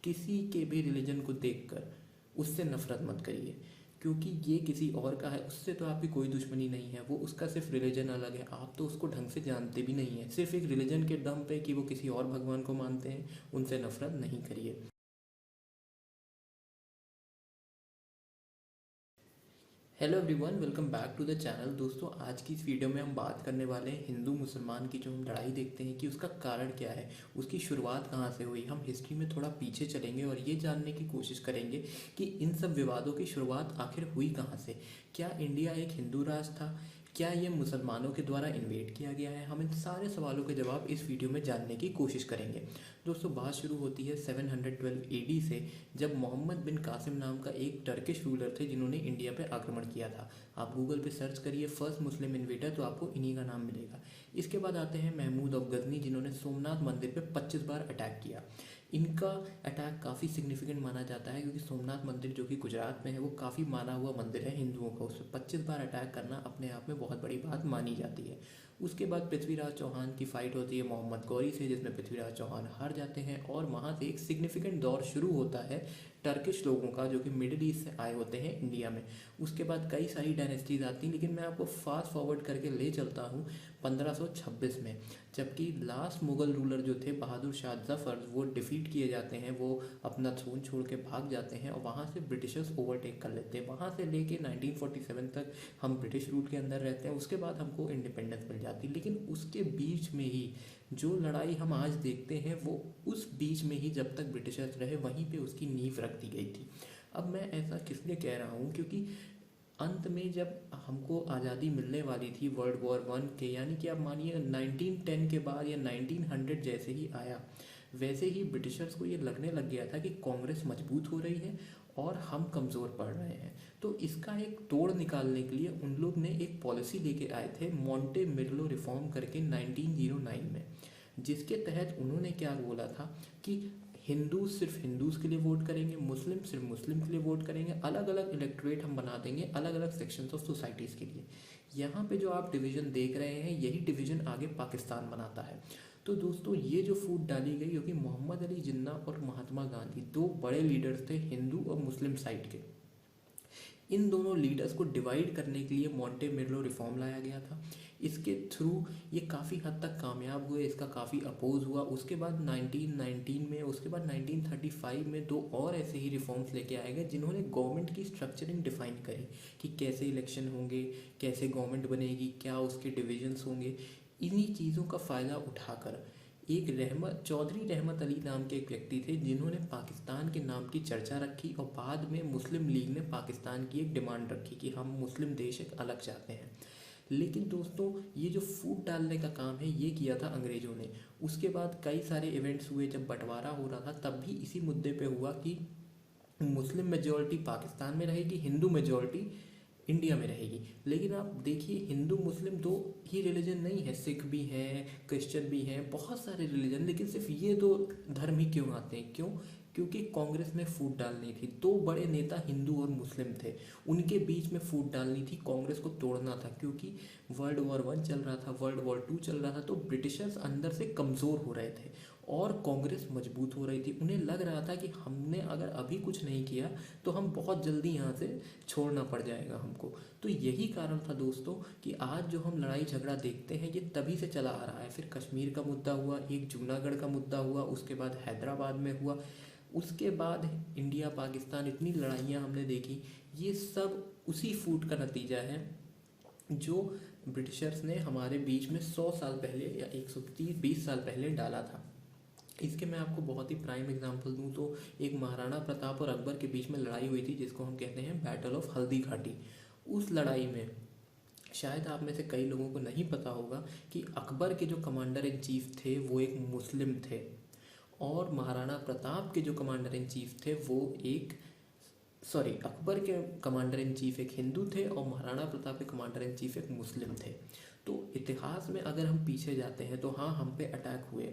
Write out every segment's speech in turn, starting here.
किसी के भी रिलीजन को देखकर उससे नफरत मत करिए, क्योंकि ये किसी और का है, उससे तो आपकी कोई दुश्मनी नहीं है। वो उसका सिर्फ रिलीजन अलग है, आप तो उसको ढंग से जानते भी नहीं हैं। सिर्फ एक रिलीजन के दम पे कि वो किसी और भगवान को मानते हैं, उनसे नफरत नहीं करिए। Hello everyone, welcome back to the channel. दोस्तों, आज की इस वीडियो में हम बात करने वाले हैं हिंदू मुसलमान की जो हम लड़ाई देखते हैं कि उसका कारण क्या है, उसकी शुरुआत कहाँ से हुई। हम हिस्ट्री में थोड़ा पीछे चलेंगे और ये जानने की कोशिश करेंगे कि इन सब विवादों की शुरुआत आखिर हुई कहाँ से। क्या इंडिया एक हिंदू राष्ट्र था? क्या ये मुसलमानों के द्वारा इन्वेड किया गया है? हम इन सारे सवालों के जवाब इस वीडियो में जानने की कोशिश करेंगे। दोस्तों, बात शुरू होती है 712 AD से, जब मोहम्मद बिन कासिम नाम का एक टर्किश रूलर थे जिन्होंने इंडिया पर आक्रमण किया था। आप गूगल पे सर्च करिए फर्स्ट मुस्लिम इन्वेडर, तो आपको इन्हीं का नाम मिलेगा। इसके बाद आते हैं महमूद ऑफ गजनी, जिन्होंने सोमनाथ मंदिर पे 25 बार अटैक किया। इनका अटैक काफ़ी सिग्निफिकेंट माना जाता है, क्योंकि सोमनाथ मंदिर जो कि गुजरात में है वो काफ़ी माना हुआ मंदिर है हिंदुओं का। उस पर 25 बार अटैक करना अपने आप में बहुत बड़ी बात मानी जाती है। उसके बाद पृथ्वीराज चौहान की फाइट होती है मोहम्मद गौरी से, जिसमें पृथ्वीराज चौहान हार जाते हैं और वहाँ से एक सिग्निफिकेंट दौर शुरू होता है टर्किश लोगों का, जो कि मिडिल ईस्ट से आए होते हैं इंडिया में। उसके बाद कई सारी डायनेस्टीज आती हैं, लेकिन मैं आपको फास्ट फॉरवर्ड करके ले चलता हूँ 1526 में, जबकि लास्ट मुगल रूलर जो थे बहादुर शाह जफर, वो डिफीट किए जाते हैं। वो अपना थ्रोन छोड़ के भाग जाते हैं और वहाँ से ब्रिटिशर्स ओवरटेक कर लेते हैं। वहाँ से लेके 1947 तक हम ब्रिटिश रूल के अंदर रहते हैं। उसके बाद हमको इंडिपेंडेंस मिल जाती है, लेकिन उसके बीच में ही जो लड़ाई हम आज देखते हैं वो उस बीच में ही, जब तक ब्रिटिशर्स रहे, वहीं पे उसकी नींव रख दी गई थी। अब मैं ऐसा किस लिए कह रहा हूँ, क्योंकि अंत में जब हमको आज़ादी मिलने वाली थी वर्ल्ड वॉर 1 के, यानी कि आप मानिए 1910 के बाद या 1900 जैसे ही आया, वैसे ही ब्रिटिशर्स को ये लगने लग गया था कि कांग्रेस मजबूत हो रही है और हम कमज़ोर पड़ रहे हैं। तो इसका एक तोड़ निकालने के लिए उन लोग ने एक पॉलिसी लेके आए थे, मॉन्टे मिर्लो रिफॉर्म करके 1909 में, जिसके तहत उन्होंने क्या बोला था कि हिंदू सिर्फ हिंदूज़ के लिए वोट करेंगे, मुस्लिम सिर्फ मुस्लिम के लिए वोट करेंगे, अलग अलग इलेक्टोरेट हम बना देंगे अलग अलग सेक्शंस ऑफ सोसाइटीज़ के लिए। यहाँ पे जो आप डिवीज़न देख रहे हैं, यही डिवीज़न आगे पाकिस्तान बनाता है। तो दोस्तों, ये जो फूट डाली गई, क्योंकि मोहम्मद अली जिन्ना और महात्मा गांधी दो बड़े लीडर्स थे हिंदू और मुस्लिम साइड के, इन दोनों लीडर्स को डिवाइड करने के लिए मॉन्टे मिर्लो रिफॉर्म लाया गया था। इसके थ्रू ये काफ़ी हद तक कामयाब हुए, इसका काफ़ी अपोज हुआ। उसके बाद 1919 में, उसके बाद 1935 में दो और ऐसे ही रिफॉर्म्स लेके आए गए, जिन्होंने गवर्नमेंट की स्ट्रक्चरिंग डिफाइन करी कि कैसे इलेक्शन होंगे, कैसे गवर्नमेंट बनेगी, क्या उसके डिविजन्स होंगे। इन्हीं चीज़ों का फ़ायदा उठाकर एक चौधरी रहमत अली नाम के एक व्यक्ति थे, जिन्होंने पाकिस्तान के नाम की चर्चा रखी और बाद में मुस्लिम लीग ने पाकिस्तान की एक डिमांड रखी कि हम मुस्लिम देश एक अलग चाहते हैं। लेकिन दोस्तों, ये जो फूट डालने का काम है ये किया था अंग्रेज़ों ने। उसके बाद कई सारे इवेंट्स हुए, जब बंटवारा हो रहा था तब भी इसी मुद्दे पे हुआ कि मुस्लिम मेजॉरिटी पाकिस्तान में रहेगी, हिंदू मेजॉरिटी इंडिया में रहेगी। लेकिन आप देखिए, हिंदू मुस्लिम दो ही रिलीजन नहीं है, सिख भी हैं, क्रिश्चियन भी हैं, बहुत सारे रिलीजन, लेकिन सिर्फ ये दो धर्म ही क्यों आते हैं? क्यों? क्योंकि कांग्रेस में फूट डालनी थी। दो बड़े नेता हिंदू और मुस्लिम थे, उनके बीच में फूट डालनी थी, कांग्रेस को तोड़ना था। क्योंकि वर्ल्ड वॉर 1 चल रहा था, वर्ल्ड वॉर 2 चल रहा था, तो ब्रिटिशर्स अंदर से कमज़ोर हो रहे थे और कांग्रेस मजबूत हो रही थी। उन्हें लग रहा था कि हमने अगर अभी कुछ नहीं किया तो हम बहुत जल्दी यहाँ से छोड़ना पड़ जाएगा हमको। तो यही कारण था दोस्तों कि आज जो हम लड़ाई झगड़ा देखते हैं ये तभी से चला आ रहा है। फिर कश्मीर का मुद्दा हुआ, एक जूनागढ़ का मुद्दा हुआ, उसके बाद हैदराबाद में हुआ, उसके बाद इंडिया पाकिस्तान, इतनी लड़ाइयाँ हमने देखी। ये सब उसी फूट का नतीजा है जो ब्रिटिशर्स ने हमारे बीच में 100 साल पहले या 120 साल पहले डाला था। इसके मैं आपको बहुत ही प्राइम एग्जांपल दूं तो एक महाराणा प्रताप और अकबर के बीच में लड़ाई हुई थी, जिसको हम कहते हैं बैटल ऑफ हल्दी घाटी। उस लड़ाई में शायद आप में से कई लोगों को नहीं पता होगा कि अकबर के जो कमांडर इन चीफ थे वो एक मुस्लिम थे, और महाराणा प्रताप के जो कमांडर इन चीफ थे वो एक अकबर के कमांडर इन चीफ एक हिंदू थे और महाराणा प्रताप के कमांडर इन चीफ एक मुस्लिम थे। तो इतिहास में अगर हम पीछे जाते हैं तो हाँ, हम पे अटैक हुए।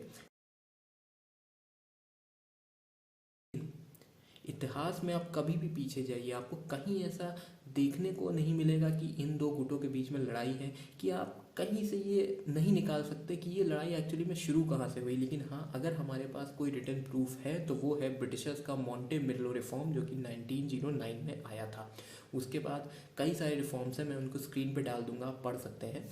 इतिहास में आप कभी भी पीछे जाइए, आपको कहीं ऐसा देखने को नहीं मिलेगा कि इन दो गुटों के बीच में लड़ाई है, कि आप कहीं से ये नहीं निकाल सकते कि ये लड़ाई एक्चुअली में शुरू कहाँ से हुई। लेकिन हाँ, अगर हमारे पास कोई रिटन प्रूफ है तो वो है ब्रिटिशर्स का मॉन्टे मिलो रिफॉर्म, जो कि 1909 में आया था। उसके बाद कई सारे रिफॉर्म्स हैं, मैं उनको स्क्रीन पे डाल दूंगा, आप पढ़ सकते हैं।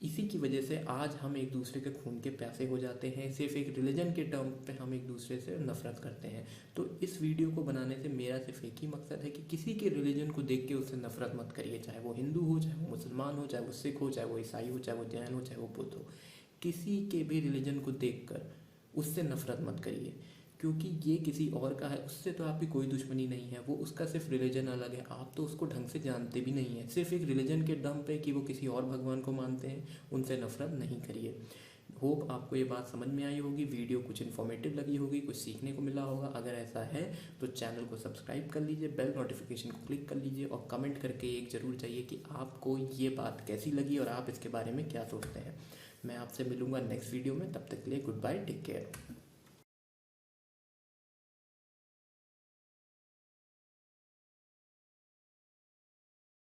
इसी की वजह से आज हम एक दूसरे के खून के प्यासे हो जाते हैं, सिर्फ एक रिलीजन के टर्म पे हम एक दूसरे से नफरत करते हैं। तो इस वीडियो को बनाने से मेरा सिर्फ एक ही मकसद है कि किसी के रिलीजन को देख के उससे नफरत मत करिए, चाहे वो हिंदू हो, चाहे वो मुसलमान हो, चाहे वो सिख हो, चाहे वो ईसाई हो, चाहे वो जैन हो, चाहे वो बुद्ध हो। किसी के भी रिलीजन को देख कर उससे नफरत मत करिए, क्योंकि ये किसी और का है, उससे तो आपकी कोई दुश्मनी नहीं है। वो उसका सिर्फ रिलीजन अलग है, आप तो उसको ढंग से जानते भी नहीं है। सिर्फ एक रिलीजन के दम पे कि वो किसी और भगवान को मानते हैं, उनसे नफरत नहीं करिए। होप आपको ये बात समझ में आई होगी, वीडियो कुछ इन्फॉर्मेटिव लगी होगी, कुछ सीखने को मिला होगा। अगर ऐसा है तो चैनल को सब्सक्राइब कर लीजिए, बेल नोटिफिकेशन को क्लिक कर लीजिए और कमेंट करके एक ज़रूर चाहिए कि आपको ये बात कैसी लगी और आप इसके बारे में क्या सोचते हैं। मैं आपसे मिलूंगा नेक्स्ट वीडियो में, तब तक के लिए गुड बाय, टेक केयर।